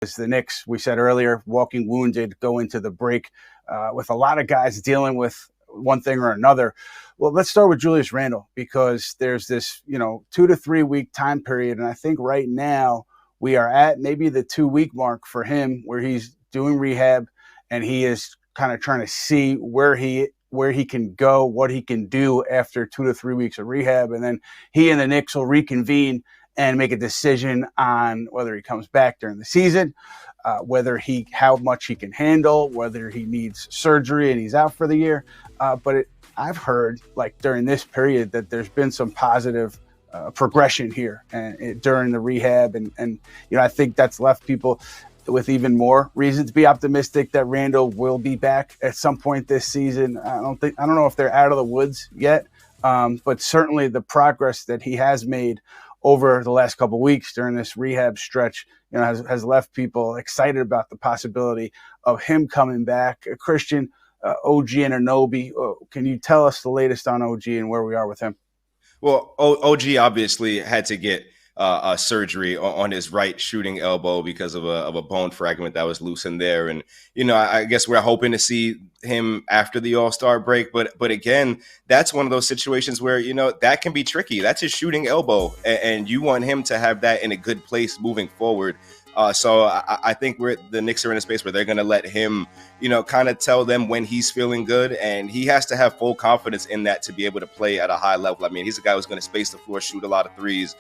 As the Knicks, we said earlier, walking wounded, go into the break with a lot of guys dealing with one thing or another. Well, let's start with Julius Randle, because there's this, 2 to 3 week time period. And I think right now we are at maybe the 2 week mark for him where he's doing rehab and he is kind of trying to see where he can go, what he can do after 2 to 3 weeks of rehab. And then he and the Knicks will reconvene and make a decision on whether he comes back during the season, how much he can handle, whether he needs surgery and he's out for the year. I've heard, like, during this period that there's been some positive progression here and during the rehab. And I think that's left people with even more reason to be optimistic that Randle will be back at some point this season. I don't know if they're out of the woods yet, but certainly the progress that he has made over the last couple of weeks during this rehab stretch, has left people excited about the possibility of him coming back. Kristian, OG and Anunoby, can you tell us the latest on OG and where we are with him? Well, OG obviously had to get surgery on his right shooting elbow because of a bone fragment that was loose in there. And, I guess we're hoping to see him after the All-Star break. But again, that's one of those situations where, that can be tricky. That's his shooting elbow. And you want him to have that in a good place moving forward. So I think the Knicks are in a space where they're going to let him, kind of tell them when he's feeling good. And he has to have full confidence in that to be able to play at a high level. I mean, he's a guy who's going to space the floor, shoot a lot of threes,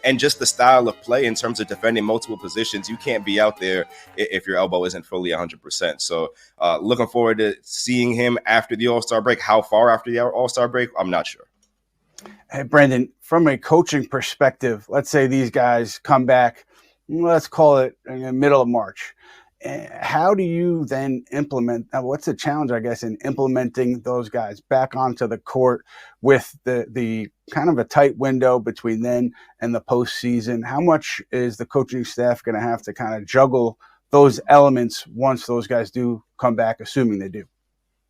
and just the style of play in terms of defending multiple positions. You can't be out there if your elbow isn't fully 100%. So looking forward to seeing him after the All-Star break. How far after the All-Star break? I'm not sure. Hey, Brandon, from a coaching perspective, let's say these guys come back, let's call it in the middle of March. How do you then implement? What's the challenge, I guess, in implementing those guys back onto the court with the kind of a tight window between then and the postseason? How much is the coaching staff going to have to kind of juggle those elements once those guys do come back, assuming they do?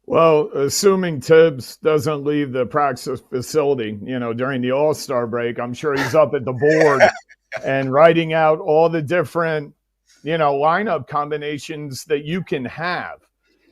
Well, assuming Tibbs doesn't leave the practice facility, during the All-Star break, I'm sure he's up at the board and writing out all the different, lineup combinations that you can have.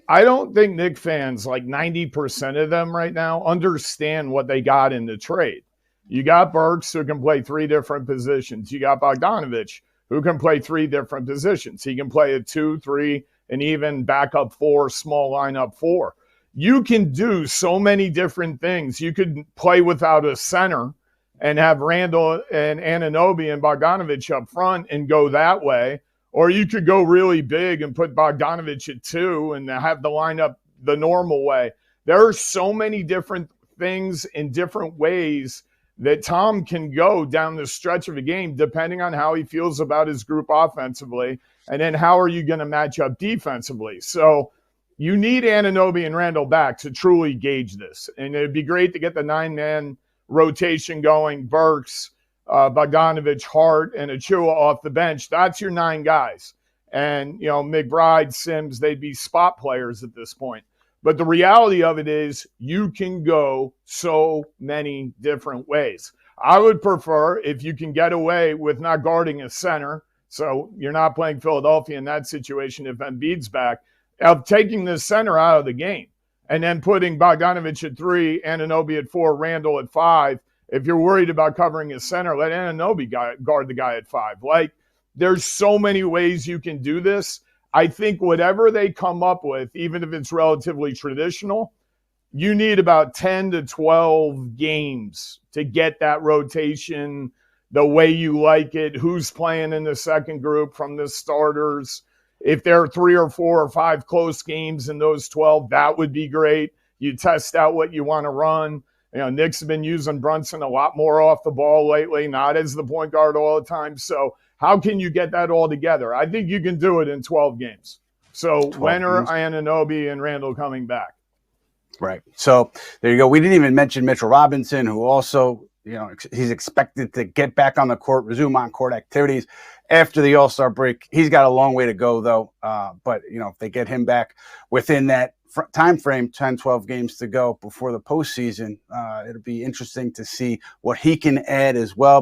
I don't think Knicks fans, like 90% of them right now, understand what they got in the trade. You got Burks, who can play 3 different positions. You got Bogdanovich, who can play 3 different positions. He can play a 2, 3, and even backup 4, small lineup 4. You can do so many different things. You could play without a center and have Randle and Anunoby and Bogdanovich up front and go that way. Or you could go really big and put Bogdanovich at 2 and have the lineup the normal way. There are so many different things in different ways that Tom can go down the stretch of a game, depending on how he feels about his group offensively. And then how are you going to match up defensively? So you need Anunoby and Randle back to truly gauge this. And it'd be great to get the 9-man rotation going, Burks, Bogdanovich, Hart, and Achua off the bench. That's your 9 guys. And, McBride, Sims, they'd be spot players at this point. But the reality of it is you can go so many different ways. I would prefer if you can get away with not guarding a center, so you're not playing Philadelphia in that situation if Embiid's back, of taking the center out of the game and then putting Bogdanovich at 3, Anunoby at 4, Randle at 5. If you're worried about covering his center, let Anunoby guard the guy at 5. Like, there's so many ways you can do this. I think whatever they come up with, even if it's relatively traditional, you need about 10 to 12 games to get that rotation the way you like it, who's playing in the second group from the starters. If there are 3 or 4 or 5 close games in those 12, that would be great. You test out what you want to run. Knicks have been using Brunson a lot more off the ball lately, not as the point guard all the time. So how can you get that all together? I think you can do it in 12 games. So when are Anunoby and Randle coming back? Right. So there you go. We didn't even mention Mitchell Robinson, who also, he's expected to get back on the court, resume on-court activities after the All-Star break. He's got a long way to go, though. But, if they get him back within that time frame, 10, 12 games to go before the postseason, it'll be interesting to see what he can add as well.